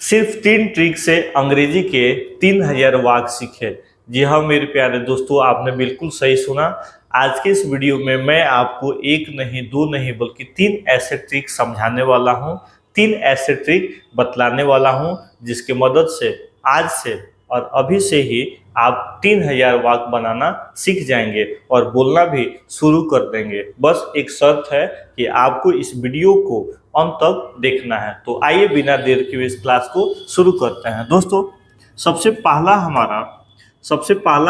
सिर्फ 3 ट्रिक से अंग्रेजी के 3000 वाक्य सीखे। जी हाँ मेरे प्यारे दोस्तों, आपने बिल्कुल सही सुना। आज के इस वीडियो में मैं आपको एक नहीं दो नहीं बल्कि 3 ऐसे ट्रिक समझाने वाला हूँ, 3 ऐसे ट्रिक बतलाने वाला हूँ जिसके मदद से आज से और अभी से ही आप 3000 वाक्य बनाना सीख जाएंगे और बोलना भी शुरू कर देंगे। बस एक शर्त है कि आपको इस वीडियो को अंत तक देखना है। तो आइए बिना देर के इस क्लास को शुरू करते हैं। दोस्तों सबसे पहला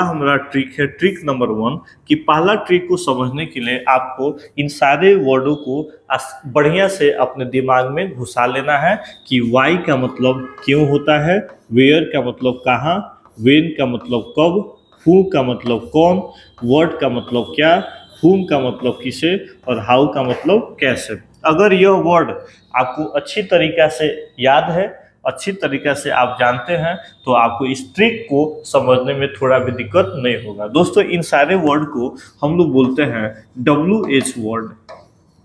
हमारा ट्रिक है ट्रिक नंबर 1 कि पहला ट्रिक को समझने के लिए आपको इन सारे वर्डों को बढ़िया से अपने दिमाग में घुसा लेना है कि वाई का मतलब क्यों होता है, वेयर का मतलब कहाँ, वेन का मतलब कब, हु का मतलब कौन, वर्ड का मतलब क्या, हुम का मतलब किसे और हाउ का मतलब कैसे। अगर यह वर्ड आपको अच्छी तरीक़ा से याद है, अच्छी तरीक़ा से आप जानते हैं तो आपको इस ट्रिक को समझने में थोड़ा भी दिक्कत नहीं होगा। दोस्तों इन सारे वर्ड को हम लोग बोलते हैं WH वर्ड।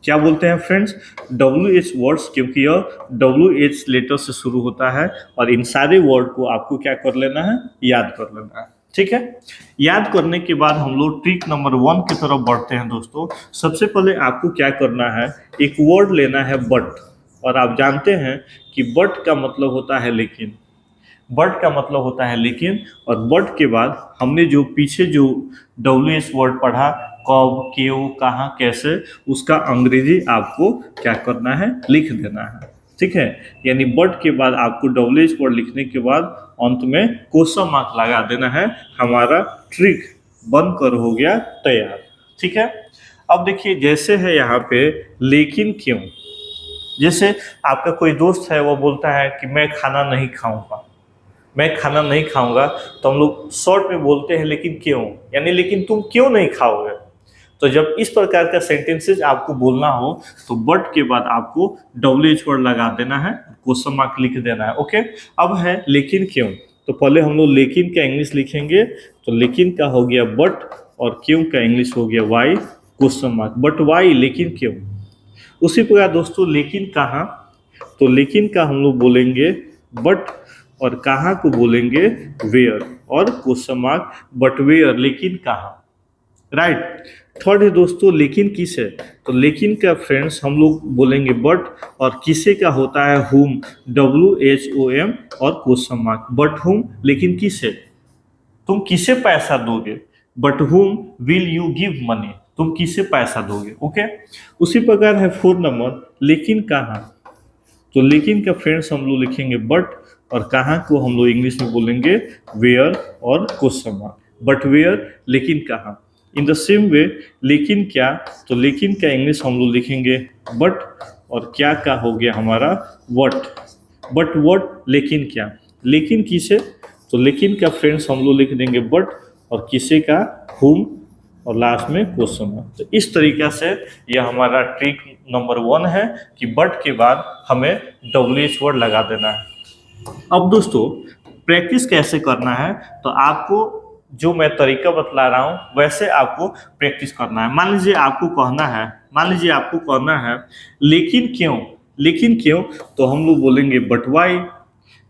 क्या बोलते हैं फ्रेंड्स? WH वर्ड्स, क्योंकि यह WH लेटर से शुरू होता है और इन सारे वर्ड को आपको क्या कर लेना है, याद कर लेना है। ठीक है, याद करने के बाद हम लोग ट्रिक नंबर 1 की तरफ बढ़ते हैं। दोस्तों सबसे पहले आपको क्या करना है, एक वर्ड लेना है बट, और आप जानते हैं कि बट का मतलब होता है लेकिन, बट का मतलब होता है लेकिन, और बट के बाद हमने जो पीछे जो WH वर्ड पढ़ा कब, क्यों, कहाँ, कैसे, उसका अंग्रेजी आपको क्या करना है, लिख देना है। ठीक है, यानी बट के बाद आपको WH वर्ड लिखने के बाद अंत में क्वेश्चन मार्क लगा देना है। हमारा ट्रिक बनकर हो गया तैयार। ठीक है, अब देखिए जैसे है यहाँ पे लेकिन क्यों, जैसे आपका कोई दोस्त है वो बोलता है कि मैं खाना नहीं खाऊंगा, मैं खाना नहीं खाऊंगा, तो हम लोग शॉर्ट में बोलते हैं लेकिन क्यों, यानी लेकिन तुम क्यों नहीं खाओगे। तो जब इस प्रकार का सेंटेंसेज आपको बोलना हो तो बट के बाद आपको WH वर्ड लगा देना है, क्वेश्चन मार्क लिख देना है। ओके, अब है लेकिन क्यों, तो पहले हम लोग लेकिन का इंग्लिश लिखेंगे। तो लेकिन का हो गया बट और क्यों का इंग्लिश हो गया why, question mark, but why, लेकिन क्यों। उसी प्रकार दोस्तों लेकिन कहाँ, तो लेकिन का हम लोग बोलेंगे बट और कहाँ को बोलेंगे वेयर और क्वेश्चन मार्क, बट वेयर, लेकिन कहाँ। राइट। थर्ड है दोस्तों लेकिन किसे, तो लेकिन का फ्रेंड्स हम लोग बोलेंगे बट, और किसे का होता है हुम, WHOM और क्वेश्चन मार्क, बट हुम, लेकिन किसे, तुम किसे पैसा दोगे, बट हुम विल यू गिव मनी, तुम किसे पैसा दोगे। ओके, उसी प्रकार है 4 नंबर लेकिन कहाँ, तो लेकिन का फ्रेंड्स हम लोग लिखेंगे बट, और कहाँ को हम लोग इंग्लिश में बोलेंगे वेयर और क्वेश्चन मार्क, बट वेयर, लेकिन कहाँ। इन द सेम वे लेकिन क्या, तो लेकिन का इंग्लिश हम लोग लिखेंगे बट, और क्या का हो गया हमारा व्हाट, बट व्हाट, लेकिन क्या, लेकिन किसे, तो लेकिन का फ्रेंड्स हम लोग लिख देंगे बट, और किसे का हुम, और लास्ट में क्वेश्चन मार्क। तो इस तरीक़ा से यह हमारा ट्रिक नंबर 1 है कि बट के बाद हमें WH वर्ड लगा देना है। अब दोस्तों प्रैक्टिस कैसे करना है, तो आपको जो मैं तरीका बतला रहा हूँ वैसे आपको प्रैक्टिस करना है। मान लीजिए आपको कहना है लेकिन क्यों, लेकिन क्यों, तो हम लोग बोलेंगे बट वाई,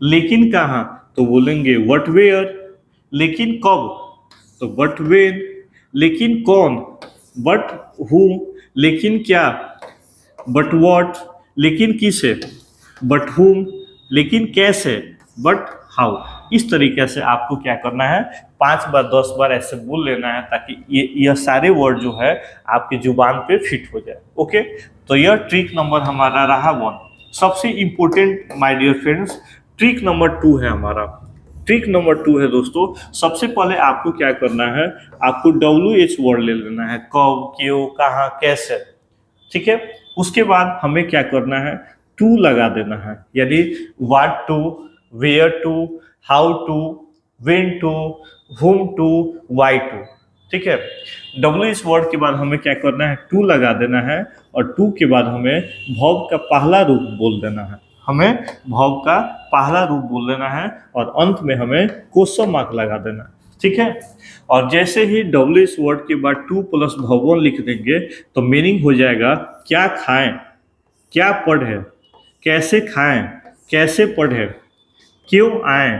लेकिन कहाँ, तो बोलेंगे व्हाट वेयर, लेकिन कब, तो बट वेन, लेकिन कौन, बट हु, लेकिन क्या, बट व्हाट, लेकिन किसे, बट हुम, लेकिन कैसे, बट हाउ। इस तरीके से आपको क्या करना है, 5 बार 10 बार ऐसे बोल लेना है ताकि यह सारे वर्ड जो है आपकी जुबान पे फिट हो जाए। ओके, तो यह ट्रिक नंबर हमारा रहा 1। सबसे important my dear friends trick number 2 है हमारा। ट्रिक नंबर 2 है दोस्तों, सबसे पहले आपको क्या करना है, आपको WH वर्ड ले लेना है, कब, क्यों, कहाँ, कैसे। ठीक है, उसके बाद हमें क्या करना है, टू लगा देना है, यानी what to, where to, how to, when to, whom to, why to. ठीक है, WH वर्ड के बाद हमें क्या करना है, टू लगा देना है, और टू के बाद हमें वर्ब का पहला रूप बोल देना है, हमें वर्ब का पहला रूप बोल देना है, और अंत में हमें क्वेश्चन मार्क लगा देना है। ठीक है, और जैसे ही WH वर्ड के बाद 2 प्लस वर्ब 1 लिख देंगे तो मीनिंग हो जाएगा क्या खाएं, क्या पढ़े, कैसे खाएं, कैसे पढ़े, क्यों आए,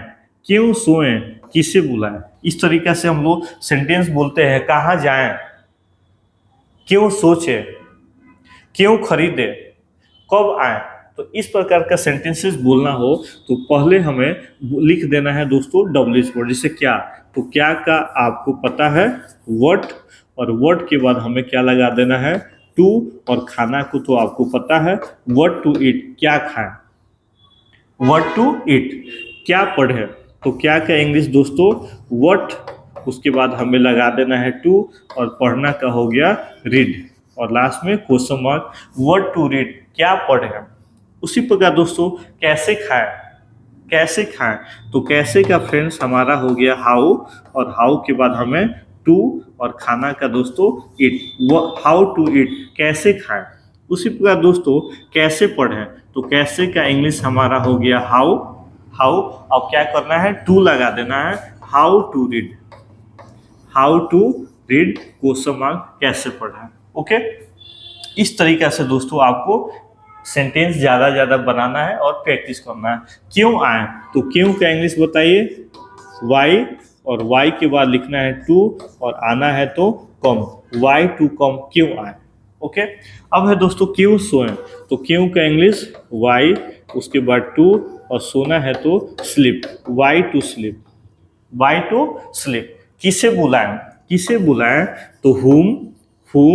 क्यों सोएं, किसे बुलाएं। इस तरीके से हम लोग सेंटेंस बोलते हैं। कहाँ जाएं, क्यों सोचे, क्यों खरीदे, कब आए। तो इस प्रकार का सेंटेंसेस बोलना हो तो पहले हमें लिख देना है दोस्तों डब्ल्यूएच वर्ड। जैसे क्या, तो क्या का आपको पता है व्हाट, और व्हाट के बाद हमें क्या लगा देना है टू, और खाना को तो आपको पता है व्हाट टू ईट, क्या खाएं, व्हाट टू ईट। क्या पढ़े, तो क्या का इंग्लिश दोस्तों व्हाट, उसके बाद हमें लगा देना है टू, और पढ़ना का हो गया रीड, और लास्ट में question mark, what to read, क्या पढ़े। उसी प्रकार दोस्तों कैसे खाएं, कैसे खाएं, तो कैसे का फ्रेंड्स हमारा हो गया हाउ, और हाउ के बाद हमें टू, और खाना का दोस्तों ईट, हाउ टू ईट, कैसे खाएं। उसी प्रकार दोस्तों कैसे पढ़ें, तो कैसे का इंग्लिश हमारा हो गया हाउ, हाउ, अब क्या करना है टू लगा देना है, how to read, how to read question mark, कैसे पढ़ें। ओके, इस तरीके से दोस्तों आपको सेंटेंस ज़्यादा बनाना है और प्रैक्टिस करना है। क्यों आए, तो क्यों का इंग्लिश बताइए वाई, और वाई के बाद लिखना है टू, और आना है तो कम, वाई टू कम, क्यों आए। ओके, अब है दोस्तों क्यों सोएं, तो क्यों का इंग्लिश वाई, उसके बाद टू, और सोना है तो sleep, why to sleep, why to sleep. किसे बुलाएं, किसे बुलाएं, तो whom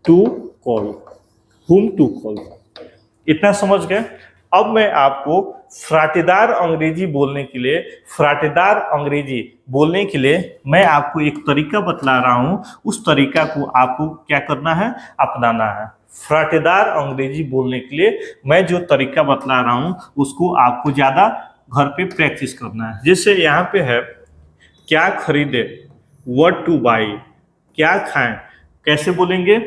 to call, whom to call. इतना समझ गए। अब मैं आपको फराटेदार अंग्रेजी बोलने के लिए, फराटेदार अंग्रेजी बोलने के लिए मैं आपको एक तरीका बतला रहा हूं। उस तरीका को आपको क्या करना है, अपनाना है। फराटेदार अंग्रेजी बोलने के लिए मैं जो तरीका बतला रहा हूं उसको आपको ज्यादा घर पे प्रैक्टिस करना है। जैसे यहाँ पे है क्या खरीदे, व्हाट टू बाई, क्या खाएं, कैसे बोलेंगे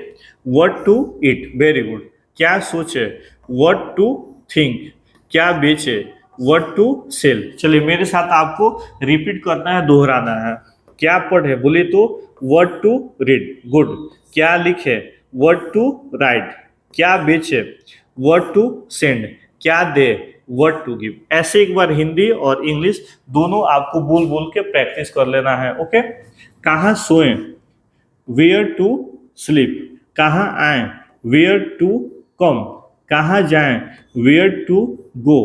what to eat, very good. क्या सोचे, व्हाट टू थिंक, क्या बेचे, व्हाट टू सेल। चलिए मेरे साथ आपको रिपीट करना है, दोहराना है। क्या पढ़े बोले तो व्हाट टू रीड, गुड। क्या लिखे, व्हाट टू राइट। क्या बेचे, व्हाट टू सेंड। क्या दे, व्हाट टू गिव। ऐसे एक बार हिंदी और इंग्लिश दोनों आपको बोल बोल के प्रैक्टिस कर लेना है। ओके, कहाँ सोएं, वेयर टू स्लीप। कहाँ आए, वेयर टू कम। कहाँ जाएं, वेयर टू गो।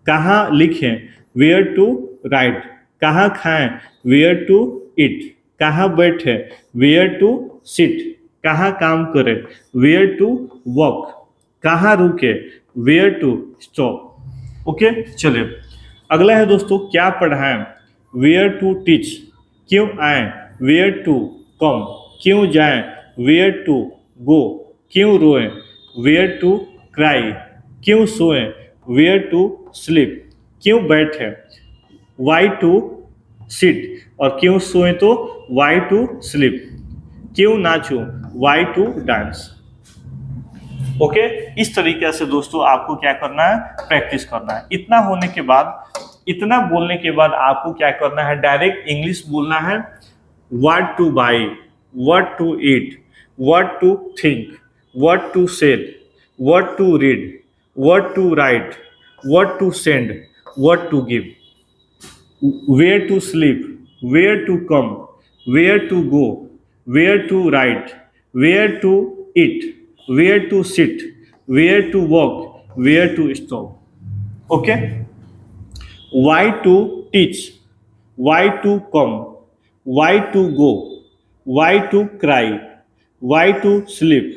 कहाँ लिखें, वेयर टू राइट। कहाँ खाएं, वेयर टू ईट। कहाँ बैठे, वेयर टू सिट। कहाँ काम करें, वेयर टू वॉक। कहाँ रुके, वेयर टू स्टॉप। ओके, चलिए अगला है दोस्तों क्या पढ़ाएं, वेयर टू टीच। क्यों आए, वेयर टू कम। क्यों जाएं, वेयर टू गो। क्यों रोएं, वेयर टू क्राई। क्यों सोएं, वेयर टू स्लीप। क्यों बैठे, वाई टू सिट, और क्यों सोएं तो वाई टू स्लीप। क्यों नाचो, वाई टू डांस। ओके, इस तरीके से दोस्तों आपको क्या करना है, प्रैक्टिस करना है। इतना होने के बाद, इतना बोलने के बाद आपको क्या करना है, डायरेक्ट इंग्लिश बोलना है। What to buy, what to eat, what to think, what to sell, what to read, what to write, what to send, what to give. Where to sleep, where to come, where to go, where to write, where to eat, where to sit, where to walk, where to stop. Okay, why to teach, why to come, why to go, why to cry, why to sleep,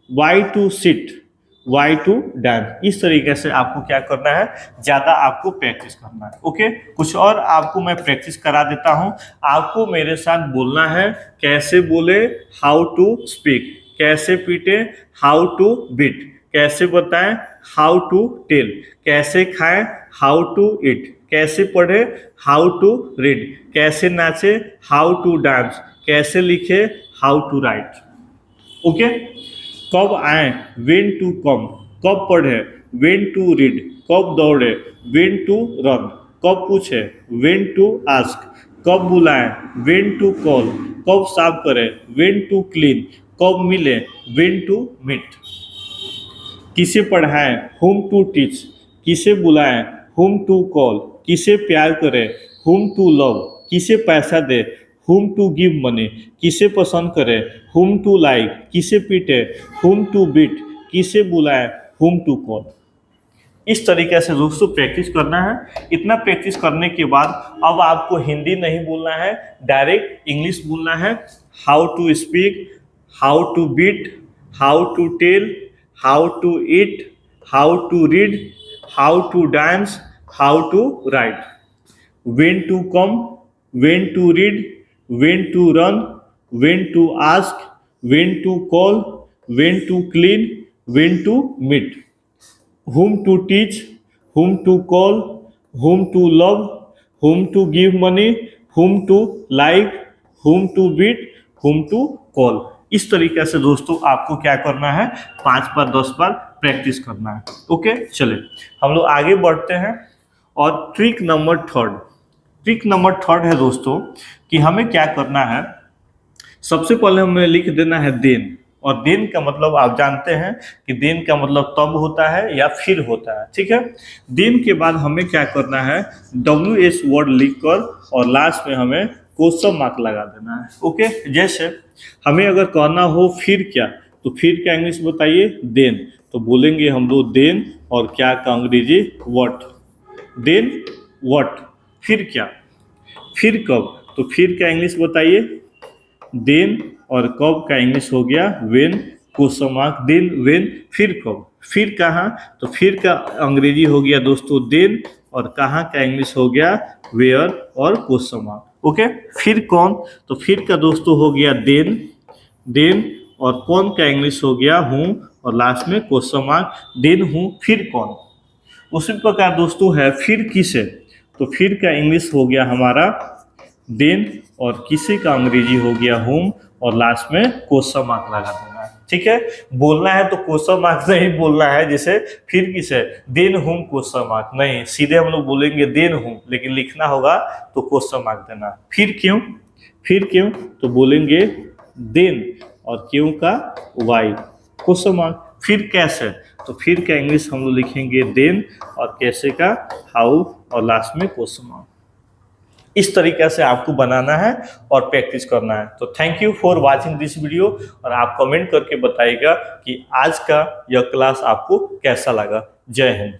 why to sit, why to dance. इस तरीके से आपको क्या करना है, ज़्यादा आपको practice करना है। ओके, कुछ और आपको मैं प्रैक्टिस करा देता हूँ। आपको मेरे साथ बोलना है, कैसे बोले, हाउ टू स्पीक। कैसे पीटे, हाउ टू बीट। कैसे बताएं, हाउ टू टेल। कैसे खाएं, हाउ टू ईट। कैसे पढ़े, हाउ टू रीड। कैसे नाचे, हाउ टू डांस। कैसे लिखे, हाउ टू राइट। ओके, कब आए, वेन टू कम। कब पढ़े, वेन टू रीड। कब दौड़े, वेन टू रन। कब पूछे, वेन टू आस्क। कब बुलाएं, वेन टू कॉल। कब साफ करें, वेन टू क्लीन। कब मिले, वेन टू मीट। किसे पढ़ाएं, होम टू टीच। किसे बुलाएं, whom to call, किसे प्यार करे, whom to love, किसे पैसा दे, whom to give money, किसे पसंद करे, whom to like, किसे पीटे, whom to beat, किसे बुलाए, whom to call। इस तरीके से दोस्तों प्रैक्टिस करना है। इतना प्रैक्टिस करने के बाद अब आपको हिंदी नहीं बोलना है, डायरेक्ट इंग्लिश बोलना है। How to speak, how to beat, how to tell, how to eat, how to read, how to dance, how to write, when to come, when to read, when to run, when to ask, when to call, when to clean, when to meet, whom to teach, whom to call, whom to love, whom to give money, whom to like, whom to beat, whom to call। इस तरीके से दोस्तों आपको क्या करना है, 5 बार 10 बार practice करना है। ओके, चले हम लोग आगे बढ़ते हैं। और ट्रिक नंबर थर्ड है दोस्तों कि हमें क्या करना है। सबसे पहले हमें लिख देना है देन, और देन का मतलब आप जानते हैं कि देन का मतलब तब होता है या फिर होता है, ठीक है। देन के बाद हमें क्या करना है, WS वर्ड लिखकर और लास्ट में हमें क्वेश्चन मार्क लगा देना है। ओके, जैसे हमें अगर कहना हो फिर क्या, तो फिर क्या इंग्लिश बताइए, देन, तो बोलेंगे हम लोग देन और क्या का अंग्रेजी व्हाट, देन व्हाट, फिर क्या, फिर कब, तो फिर क्या इंग्लिश बताइए, देन, और कब का इंग्लिश हो गया when, question mark, then when, फिर कब, फिर कहाँ, तो फिर का अंग्रेजी हो गया दोस्तों देन, और कहाँ का इंग्लिश हो गया वेयर और क्वेश्चन मार्क। ओके, फिर कौन, तो फिर का दोस्तों हो गया देन, और कौन का इंग्लिश हो गया हूँ, और लास्ट में क्वेश्चन मार्क, देन हूँ फिर कौन। उसी प्रकार दोस्तों है फिर किसे, तो फिर का इंग्लिश हो गया हमारा देन, और किसी का अंग्रेजी हो गया होम, और लास्ट में क्वेश्चन मार्क लगा देना है, ठीक है। बोलना है तो क्वेश्चन मार्क नहीं बोलना है, जैसे फिर किसे, देन होम क्वेश्चन मार्क नहीं, सीधे हम लोग बोलेंगे देन होम, लेकिन लिखना होगा तो क्वेश्चन मार्क देना। फिर क्यों, तो बोलेंगे देन, और क्यों का वाई, क्वेश्चन मार्क। फिर कैसे, तो फिर का इंग्लिश हम लोग लिखेंगे देन, और कैसे का हाउ, और लास्ट में क्वेश्चन मार्क। इस तरीके से आपको बनाना है और प्रैक्टिस करना है। तो thank you for watching this video, और आप कमेंट करके बताइएगा कि आज का यह क्लास आपको कैसा लगा। जय हिंद।